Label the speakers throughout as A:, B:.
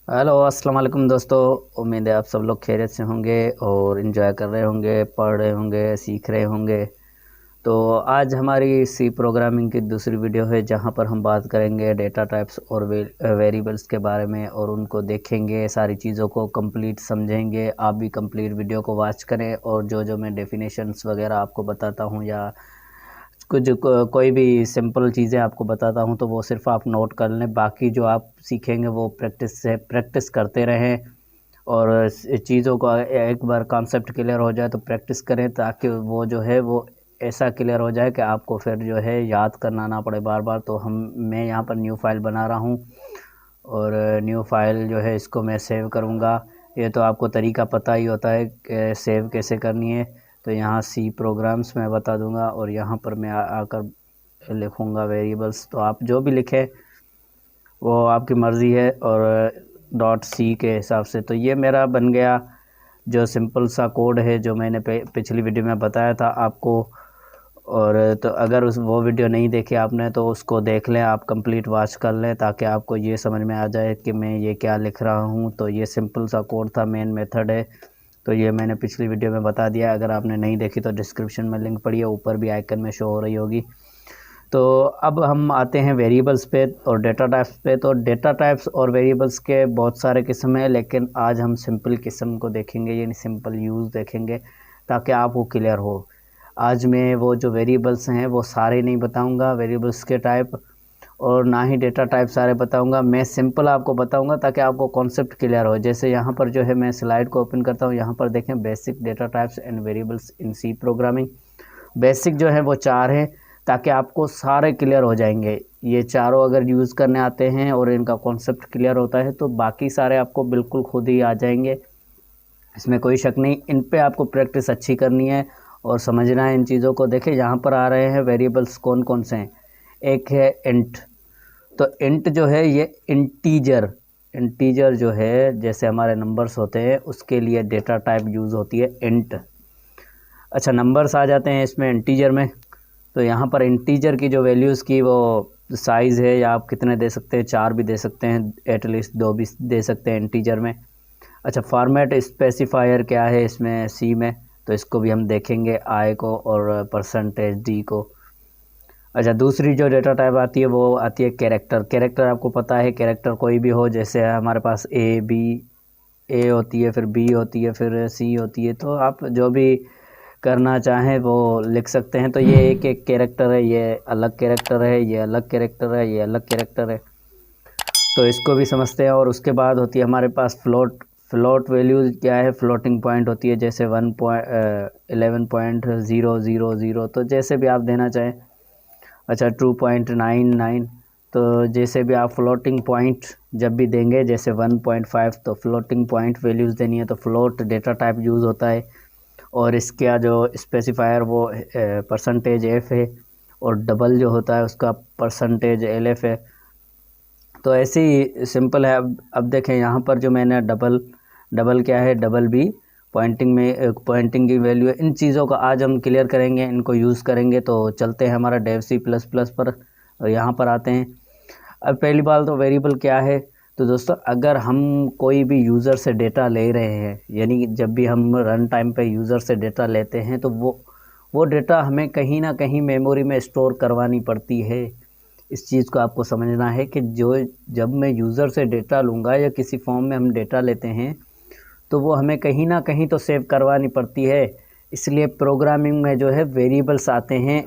A: Hello अस्सलाम वालेकुम दोस्तों। उम्मीद है आप सब लोग खैरियत से होंगे और इन्जॉय कर रहे होंगे, पढ़ रहे होंगे, सीख रहे होंगे। तो आज हमारी सी प्रोग्रामिंग की दूसरी वीडियो है जहां पर हम बात करेंगे डेटा टाइप्स और वेरिएबल्स के बारे में और उनको देखेंगे, सारी चीज़ों को कंप्लीट समझेंगे। आप भी कंप्लीट वीडियो को वॉच करें और जो जो मैं डेफिनेशंस वगैरह आपको बताता हूं या कोई भी सिंपल चीज़ें आपको बताता हूं तो वो सिर्फ आप नोट कर लें। बाकी जो आप सीखेंगे वो प्रैक्टिस करते रहें और चीज़ों का एक बार कॉन्सेप्ट क्लियर हो जाए तो प्रैक्टिस करें, ताकि वो जो है वो ऐसा क्लियर हो जाए कि आपको फिर जो है याद करना ना पड़े बार बार। तो मैं यहाँ पर न्यू फाइल बना रहा हूँ और न्यू फाइल जो है इसको मैं सेव करूँगा। ये तो आपको तरीका पता ही होता है कि सेव कैसे करनी है। तो यहाँ सी प्रोग्राम्स मैं बता दूँगा और यहाँ पर मैं आकर लिखूँगा वेरिएबल्स। तो आप जो भी लिखें वो आपकी मर्ज़ी है और डॉट सी के हिसाब से। तो ये मेरा बन गया जो सिंपल सा कोड है जो मैंने पिछली वीडियो में बताया था आपको। और तो अगर उस वो वीडियो नहीं देखी आपने तो उसको देख लें, आप कंप्लीट वॉच कर लें ताकि आपको ये समझ में आ जाए कि मैं ये क्या लिख रहा हूँ। तो ये सिंपल सा कोड था, मेन मेथड है। तो ये मैंने पिछली वीडियो में बता दिया। अगर आपने नहीं देखी तो डिस्क्रिप्शन में लिंक पड़ी है, ऊपर भी आइकन में शो हो रही होगी। तो अब हम आते हैं वेरिएबल्स पे और डेटा टाइप्स पे। तो डेटा टाइप्स और वेरिएबल्स के बहुत सारे किस्म हैं, लेकिन आज हम सिंपल किस्म को देखेंगे, यानी सिंपल यूज़ देखेंगे ताकि आपको क्लियर हो। आज मैं वो जो वेरिएबल्स हैं वो सारे नहीं बताऊंगा, वेरिएबल्स के टाइप, और ना ही डेटा टाइप सारे बताऊंगा। मैं सिंपल आपको बताऊंगा ताकि आपको कॉन्सेप्ट क्लियर हो। जैसे यहाँ पर जो है मैं स्लाइड को ओपन करता हूँ, यहाँ पर देखें basic data types and variables in C programming. Basic जो है वो 4 हैं ताकि आपको सारे क्लियर हो जाएंगे। ये चारों अगर यूज़ करने आते हैं और इनका कॉन्सेप्ट क्लियर होता है तो बाकी सारे आपको बिल्कुल खुद ही आ जाएंगे, इसमें कोई शक नहीं। इन पे आपको प्रैक्टिस अच्छी करनी है और समझना है इन चीज़ों को। देखिए यहाँ पर आ रहे हैं वेरिएबल्स कौन कौन से हैं। एक है इंट। तो इंट जो है ये इंटीजर, इंटीजर जो है जैसे हमारे नंबर्स होते हैं उसके लिए डेटा टाइप यूज़ होती है इंट। अच्छा, नंबर्स आ जाते हैं इसमें इंटीजर में। तो यहाँ पर इंटीजर की जो वैल्यूज़ की वो साइज़ है, या आप कितने दे सकते हैं, 4 भी दे सकते हैं, एटलीस्ट 2 भी दे सकते हैं इंटीजर में। अच्छा, फॉर्मेट स्पेसिफायर क्या है इसमें सी में, तो इसको भी हम देखेंगे, आई को और परसेंटेज डी को। अच्छा, दूसरी जो डेटा टाइप आती है वो आती है कैरेक्टर। कैरेक्टर आपको पता है, कैरेक्टर कोई भी हो, जैसे हमारे पास ए बी, ए होती है, फिर बी होती है, फिर सी होती है। तो आप जो भी करना चाहें वो लिख सकते हैं। तो ये एक एक कैरेक्टर है, ये अलग कैरेक्टर है, ये अलग कैरेक्टर है, ये अलग कैरेक्टर है। तो इसको भी समझते हैं। और उसके बाद होती है हमारे पास फ्लोट। फ्लोट वैल्यूज़ क्या है, फ्लोटिंग पॉइंट होती है, जैसे 11.000, तो जैसे भी आप देना चाहें। अच्छा, 2.99, तो जैसे भी आप फ्लोटिंग पॉइंट जब भी देंगे, जैसे 1.5, तो फ्लोटिंग पॉइंट वैल्यूज़ देनी है तो फ्लोट डेटा टाइप यूज़ होता है। और इसका जो स्पेसिफायर वो परसेंटेज एफ है, और डबल जो होता है उसका परसेंटेज एल एफ है। तो ऐसे ही सिंपल है। अब देखें यहाँ पर जो मैंने डबल, डबल क्या है, डबल भी पॉइंटिंग में पॉइंटिंग की वैल्यू है। इन चीज़ों का आज हम क्लियर करेंगे, इनको यूज़ करेंगे। तो चलते हैं हमारा डेव सी प्लस प्लस पर और यहाँ पर आते हैं। अब पहली बात तो वेरिएबल क्या है। तो दोस्तों, अगर हम कोई भी यूज़र से डेटा ले रहे हैं, यानी जब भी हम रन टाइम पे यूज़र से डेटा लेते हैं तो वो डेटा हमें कहीं ना कहीं मेमोरी में स्टोर करवानी पड़ती है। इस चीज़ को आपको समझना है कि जो जब मैं यूज़र से डेटा लूँगा या किसी फॉर्म में हम डेटा लेते हैं तो वो हमें कहीं ना कहीं तो सेव करवानी पड़ती है। इसलिए प्रोग्रामिंग में जो है वेरिएबल्स आते हैं।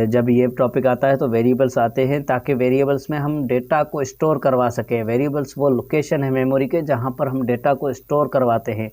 A: जब ये टॉपिक आता है तो वेरिएबल्स आते हैं ताकि वेरिएबल्स में हम डेटा को स्टोर करवा सकें। वेरिएबल्स वो लोकेशन है मेमोरी के जहाँ पर हम डेटा को स्टोर करवाते हैं।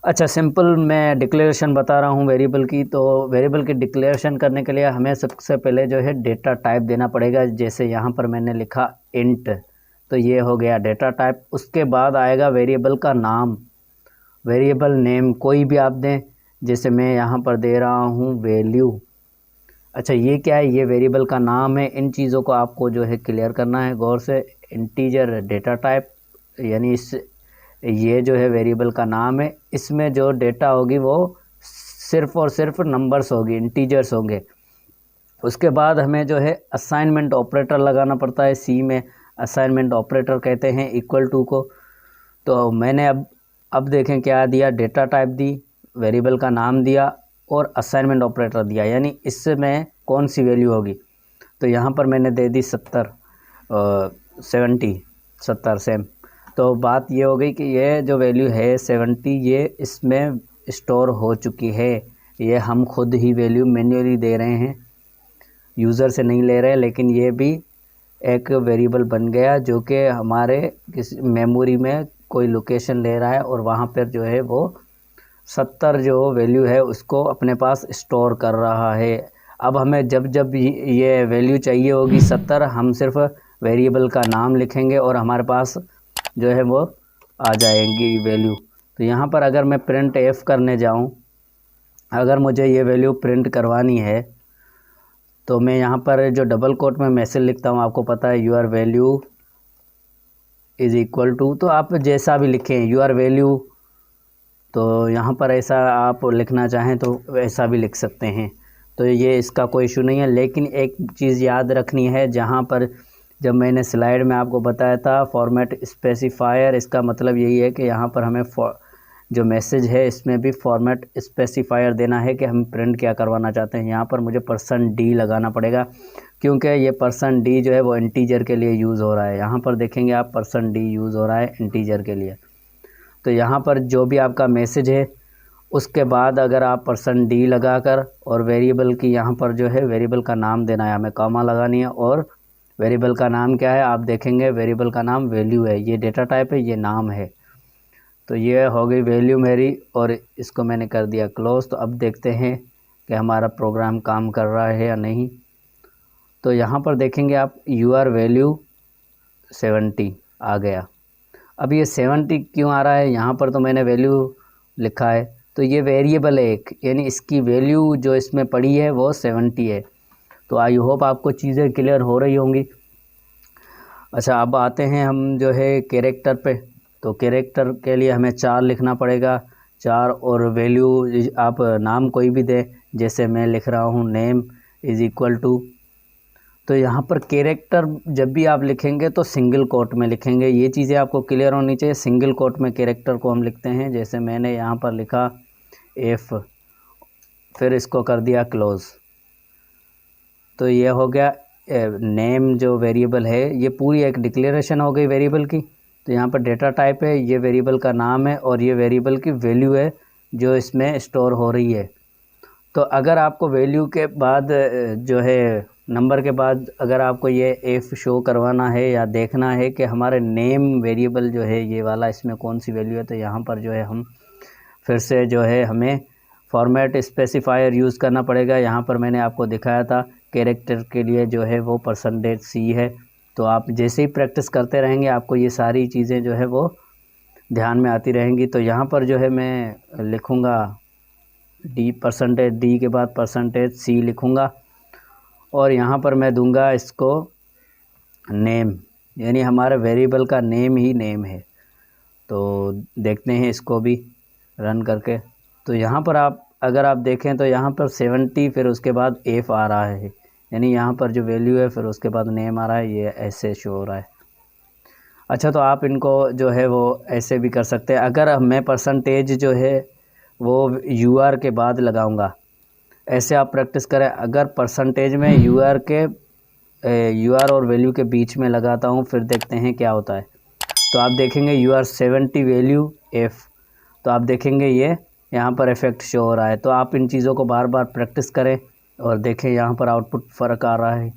A: अच्छा, सिंपल मैं डिक्लेरेशन बता रहा हूँ वेरिएबल की। तो वेरिएबल की डिक्लेरेशन करने के लिए हमें सबसे पहले जो है डेटा टाइप देना पड़ेगा। जैसे यहाँ पर मैंने लिखा इंट, तो ये हो गया डेटा टाइप। उसके बाद आएगा वेरिएबल का नाम, वेरिएबल नेम कोई भी आप दें, जैसे मैं यहाँ पर दे रहा हूँ वैल्यू। अच्छा, ये क्या है, ये वेरिएबल का नाम है। इन चीज़ों को आपको जो है क्लियर करना है गौर से। इंटीजर डेटा टाइप, यानी ये जो है वेरिएबल का नाम है, इसमें जो डेटा होगी वो सिर्फ़ और सिर्फ नंबर्स होगी, इंटीजर्स होंगे। उसके बाद हमें जो है असाइनमेंट ऑपरेटर लगाना पड़ता है सी में। असाइनमेंट ऑपरेटर कहते हैं इक्वल टू को। तो मैंने अब देखें क्या दिया, डेटा टाइप दी, वेरिएबल का नाम दिया और असाइनमेंट ऑपरेटर दिया, यानी इसमें कौन सी वैल्यू होगी। तो यहाँ पर मैंने दे दी 70 सेम। तो बात ये हो गई कि ये जो वैल्यू है 70 ये इसमें स्टोर हो चुकी है। ये हम खुद ही वैल्यू मैन्युअली दे रहे हैं, यूज़र से नहीं ले रहे, लेकिन ये भी एक वेरिएबल बन गया जो कि हमारे किसी मेमोरी में कोई लोकेशन ले रहा है और वहाँ पर जो है वो 70 जो वैल्यू है उसको अपने पास स्टोर कर रहा है। अब हमें जब जब ये वैल्यू चाहिए होगी 70, हम सिर्फ वेरिएबल का नाम लिखेंगे और हमारे पास जो है वो आ जाएंगी वैल्यू। तो यहाँ पर अगर मैं प्रिंट एफ करने जाऊँ, अगर मुझे ये वैल्यू प्रिंट करवानी है तो मैं यहाँ पर जो डबल कोट में मैसेज लिखता हूँ, आपको पता है your value is equal to, तो आप जैसा भी लिखें यूर वैल्यू, तो यहाँ पर ऐसा आप लिखना चाहें तो वैसा भी लिख सकते हैं। तो ये इसका कोई इशू नहीं है। लेकिन एक चीज़ याद रखनी है, जहाँ पर जब मैंने स्लाइड में आपको बताया था फॉर्मेट स्पेसिफायर, इसका मतलब यही है कि यहाँ पर हमें जो मैसेज है इसमें भी फॉर्मेट स्पेसिफायर देना है कि हम प्रिंट क्या करवाना चाहते हैं। यहाँ पर मुझे %d लगाना पड़ेगा क्योंकि ये %d जो है वो इंटीजर के लिए यूज़ हो रहा है। यहाँ पर देखेंगे आप %d यूज़ हो रहा है इंटीजर के लिए। तो यहाँ पर जो भी आपका मैसेज है उसके बाद अगर आप %d लगाकर और वेरिएबल की यहाँ पर जो है वेरिएबल का नाम देना है, हमें कॉमा लगानी है। और वेरिएबल का नाम क्या है, आप देखेंगे वेरिएबल का नाम वैल्यू है, ये डेटा टाइप है, ये नाम है। तो ये हो गई वैल्यू मेरी और इसको मैंने कर दिया क्लोज। तो अब देखते हैं कि हमारा प्रोग्राम काम कर रहा है या नहीं। तो यहाँ पर देखेंगे आप यूर वैल्यू 70 आ गया। अब ये 70 क्यों आ रहा है, यहाँ पर तो मैंने वैल्यू लिखा है, तो ये वेरिएबल है एक, यानी इसकी वैल्यू जो इसमें पड़ी है वो 70 है। तो आई होप आपको चीज़ें क्लियर हो रही होंगी। अच्छा, अब आते हैं हम जो है कैरेक्टर पे। तो कैरेक्टर के लिए हमें 4 लिखना पड़ेगा, 4 और वैल्यू आप नाम कोई भी दें, जैसे मैं लिख रहा हूँ नेम इज़ इक्वल टू। तो यहाँ पर कैरेक्टर जब भी आप लिखेंगे तो सिंगल कोट में लिखेंगे, ये चीज़ें आपको क्लियर होनी चाहिए। सिंगल कोट में कैरेक्टर को हम लिखते हैं, जैसे मैंने यहाँ पर लिखा एफ, फिर इसको कर दिया क्लोज। तो ये हो गया नेम जो वेरिएबल है, ये पूरी एक डिक्लेरेशन हो गई वेरिएबल की। तो यहाँ पर डेटा टाइप है, ये वेरिएबल का नाम है और ये वेरिएबल की वैल्यू है जो इसमें स्टोर हो रही है। तो अगर आपको वैल्यू के बाद जो है नंबर के बाद अगर आपको ये एफ शो करवाना है या देखना है कि हमारे नेम वेरिएबल जो है ये वाला इसमें कौन सी वैल्यू है, तो यहाँ पर जो है हम फिर से जो है हमें फॉर्मेट स्पेसिफायर यूज़ करना पड़ेगा। यहाँ पर मैंने आपको दिखाया था कैरेक्टर के लिए जो है वो %c है। तो आप जैसे ही प्रैक्टिस करते रहेंगे आपको ये सारी चीज़ें जो है वो ध्यान में आती रहेंगी। तो यहाँ पर जो है मैं लिखूँगा %d के बाद %c लिखूँगा और यहाँ पर मैं दूंगा इसको नेम, यानी हमारे वेरिएबल का नेम ही नेम है। तो देखते हैं इसको भी रन करके। तो यहाँ पर आप अगर आप देखें तो यहाँ पर 70 फिर उसके बाद एफ आ रहा है, यानी यहाँ पर जो वैल्यू है फिर उसके बाद नेम आ रहा है, ये ऐसे शो हो रहा है। अच्छा, तो आप इनको जो है वो ऐसे भी कर सकते हैं। अगर मैं % जो है वो यूआर के बाद लगाऊंगा, ऐसे आप प्रैक्टिस करें। अगर % में यूआर और वैल्यू के बीच में लगाता हूँ, फिर देखते हैं क्या होता है। तो आप देखेंगे यूआर 70 वैल्यू एफ, तो आप देखेंगे ये यहाँ पर इफेक्ट शो हो रहा है। तो आप इन चीज़ों को बार बार प्रैक्टिस करें और देखें यहाँ पर आउटपुट फ़र्क आ रहा है।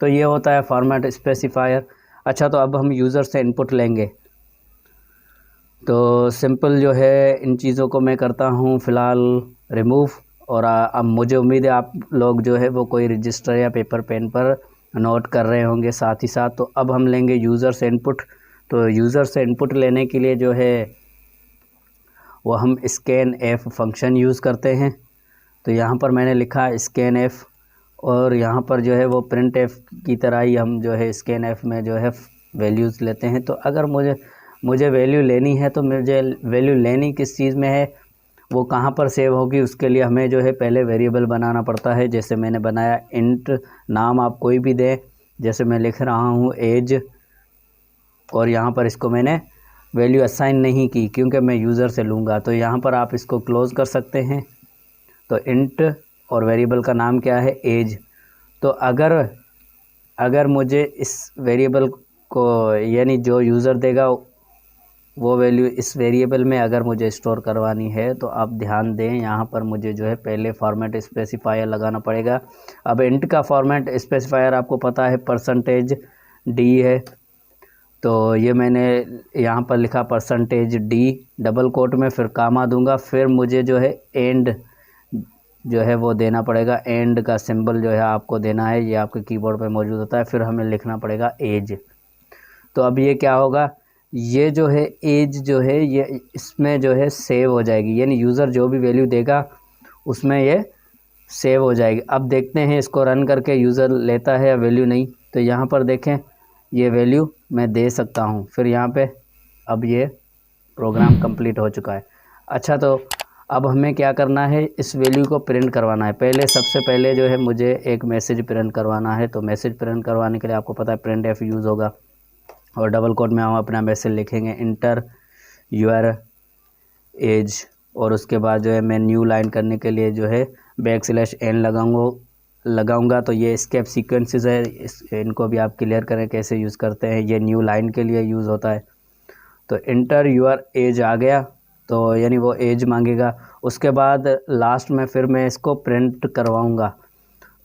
A: तो ये होता है फॉर्मेट स्पेसिफायर। अच्छा, तो अब हम यूज़र से इनपुट लेंगे। तो सिंपल जो है इन चीज़ों को मैं करता हूँ फ़िलहाल रिमूव। और अब मुझे उम्मीद है आप लोग जो है वो कोई रजिस्टर या पेपर पेन पर नोट कर रहे होंगे साथ ही साथ। तो अब हम लेंगे यूज़र से इनपुट। तो यूज़र से इनपुट लेने के लिए जो है वो हम स्कैन एफ फंक्शन यूज़ करते हैं। तो यहाँ पर मैंने लिखा स्कैन एफ और यहाँ पर जो है वो प्रिंट एफ की तरह ही हम जो है स्कैन एफ में जो है वैल्यूज़ लेते हैं। तो अगर मुझे वैल्यू लेनी है तो मुझे वैल्यू लेनी किस चीज़ में है, वो कहाँ पर सेव होगी, उसके लिए हमें जो है पहले वेरिएबल बनाना पड़ता है। जैसे मैंने बनाया इंट, नाम आप कोई भी दें, जैसे मैं लिख रहा हूँ एज और यहाँ पर इसको मैंने वैल्यू असाइन नहीं की क्योंकि मैं यूज़र से लूँगा। तो यहाँ पर आप इसको क्लोज़ कर सकते हैं। तो इंट और वेरिएबल का नाम क्या है, एज। तो अगर मुझे इस वेरिएबल को यानी जो यूज़र देगा वो वैल्यू इस वेरिएबल में अगर मुझे स्टोर करवानी है तो आप ध्यान दें, यहाँ पर मुझे जो है पहले फॉर्मेट स्पेसिफायर लगाना पड़ेगा। अब इंट का फॉर्मेट स्पेसिफायर आपको पता है %d है। तो ये मैंने यहाँ पर लिखा %d डबल कोट में, फिर कामा दूंगा, फिर मुझे जो है एंड जो है वो देना पड़ेगा। एंड का सिंबल जो है आपको देना है, ये आपके कीबोर्ड पे मौजूद होता है। फिर हमें लिखना पड़ेगा एज। तो अब ये क्या होगा, ये जो है एज जो है ये इसमें जो है सेव हो जाएगी, यानी यूज़र जो भी वैल्यू देगा उसमें ये सेव हो जाएगी। अब देखते हैं इसको रन करके यूज़र लेता है या वैल्यू नहीं। तो यहाँ पर देखें ये वैल्यू मैं दे सकता हूँ। फिर यहाँ पे अब ये प्रोग्राम कंप्लीट हो चुका है। अच्छा, तो अब हमें क्या करना है, इस वैल्यू को प्रिंट करवाना है। सबसे पहले जो है मुझे एक मैसेज प्रिंट करवाना है। तो मैसेज प्रिंट करवाने के लिए आपको पता है प्रिंट एफ यूज़ होगा और डबल कोट में हम अपना मैसेज लिखेंगे इंटर योर एज। और उसके बाद जो है मैं न्यू लाइन करने के लिए जो है \n लगाऊंगा। तो ये एस्केप सीक्वेंसेस है, इनको भी आप क्लियर करें कैसे यूज़ करते हैं। ये न्यू लाइन के लिए यूज़ होता है। तो इंटर योर एज आ गया, तो यानी वो एज मांगेगा। उसके बाद लास्ट में फिर मैं इसको प्रिंट करवाऊँगा।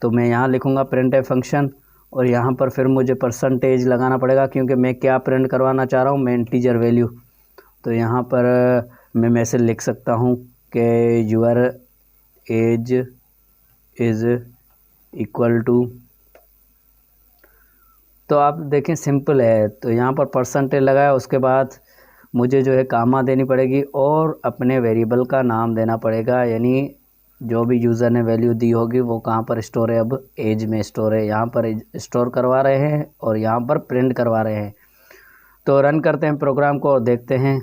A: तो मैं यहाँ लिखूँगा प्रिंट ए फंक्शन, और यहाँ पर फिर मुझे % लगाना पड़ेगा क्योंकि मैं क्या प्रिंट करवाना चाह रहा हूँ, मैं इंटीजर वैल्यू। तो यहाँ पर मैं मैसेज लिख सकता हूँ कि your age is equal to. तो आप देखें सिंपल है। तो यहाँ पर % लगाया, उसके बाद मुझे जो है कामा देनी पड़ेगी और अपने वेरिएबल का नाम देना पड़ेगा, यानी जो भी यूज़र ने वैल्यू दी होगी वो कहाँ पर स्टोर है, अब एज में स्टोर है। यहाँ पर स्टोर करवा रहे हैं और यहाँ पर प्रिंट करवा रहे हैं। तो रन करते हैं प्रोग्राम को और देखते हैं।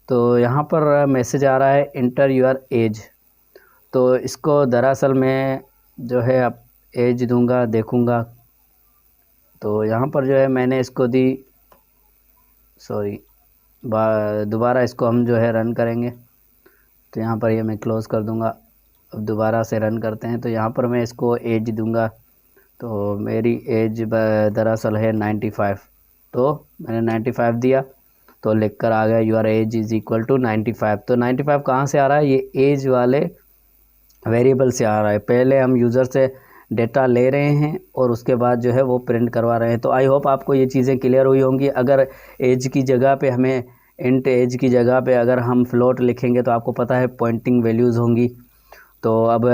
A: तो यहाँ पर मैसेज आ रहा है इंटर योर एज। तो इसको दरअसल मैं जो है अब एज दूंगा, देखूंगा। तो यहाँ पर जो है मैंने इसको दी, सॉरी, दोबारा इसको हम जो है रन करेंगे। तो यहाँ पर ये मैं क्लोज़ कर दूंगा। अब दोबारा से रन करते हैं। तो यहाँ पर मैं इसको एज दूंगा। तो मेरी एज दरअसल है 95। तो मैंने 95 दिया तो लिख कर आ गया your age is equal to 95। तो 95 कहाँ से आ रहा है, ये एज वाले वेरिएबल से आ रहा है। पहले हम यूज़र से डेटा ले रहे हैं और उसके बाद जो है वो प्रिंट करवा रहे हैं। तो आई होप आपको ये चीज़ें क्लियर हुई होंगी। अगर एज की जगह पे हमें इंट एज की जगह पे अगर हम फ्लोट लिखेंगे तो आपको पता है पॉइंटिंग वैल्यूज़ होंगी। तो अब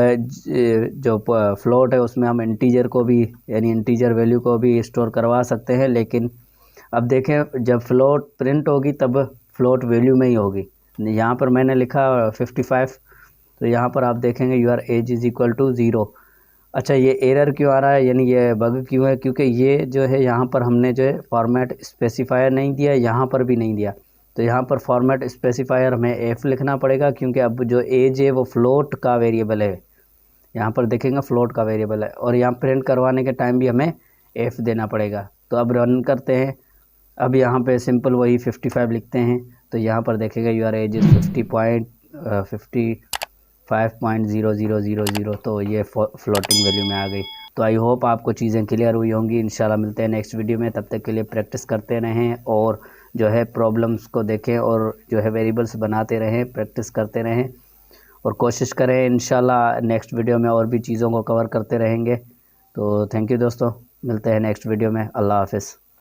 A: जो फ्लोट है उसमें हम इंटीजर को भी, यानी इंटीजर वैल्यू को भी स्टोर करवा सकते हैं। लेकिन अब देखें जब फ्लोट प्रिंट होगी तब फ्लोट वैल्यू में ही होगी। यहाँ पर मैंने लिखा 55। तो यहाँ पर आप देखेंगे your age is equal to 0। अच्छा, ये एरर क्यों आ रहा है, यानी ये बग क्यों है, क्योंकि ये जो है यहाँ पर हमने जो है फॉर्मेट स्पेसिफायर नहीं दिया, यहाँ पर भी नहीं दिया। तो यहाँ पर फॉर्मेट स्पेसिफायर हमें एफ लिखना पड़ेगा क्योंकि अब जो एज है वो फ्लोट का वेरिएबल है। यहाँ पर देखेंगे फ्लोट का वेरिएबल है, और यहाँ प्रिंट करवाने के टाइम भी हमें एफ देना पड़ेगा। तो अब रन करते हैं। अब यहाँ पे सिंपल वही 55 लिखते हैं। तो यहाँ पर देखेगा योर एज इज़ 55.0000। तो ये फ्लोटिंग वैल्यू में आ गई। तो आई होप आपको चीज़ें क्लियर हुई होंगी। इंशाल्लाह मिलते हैं नेक्स्ट वीडियो में। तब तक के लिए प्रैक्टिस करते रहें और जो है प्रॉब्लम्स को देखें और जो है वेरिएबल्स बनाते रहें, प्रैक्टिस करते रहें और कोशिश करें। इंशाल्लाह नेक्स्ट वीडियो में और भी चीज़ों को कवर करते रहेंगे। तो थैंक यू दोस्तों, मिलते हैं नेक्स्ट वीडियो में। अल्लाह हाफ़िज़।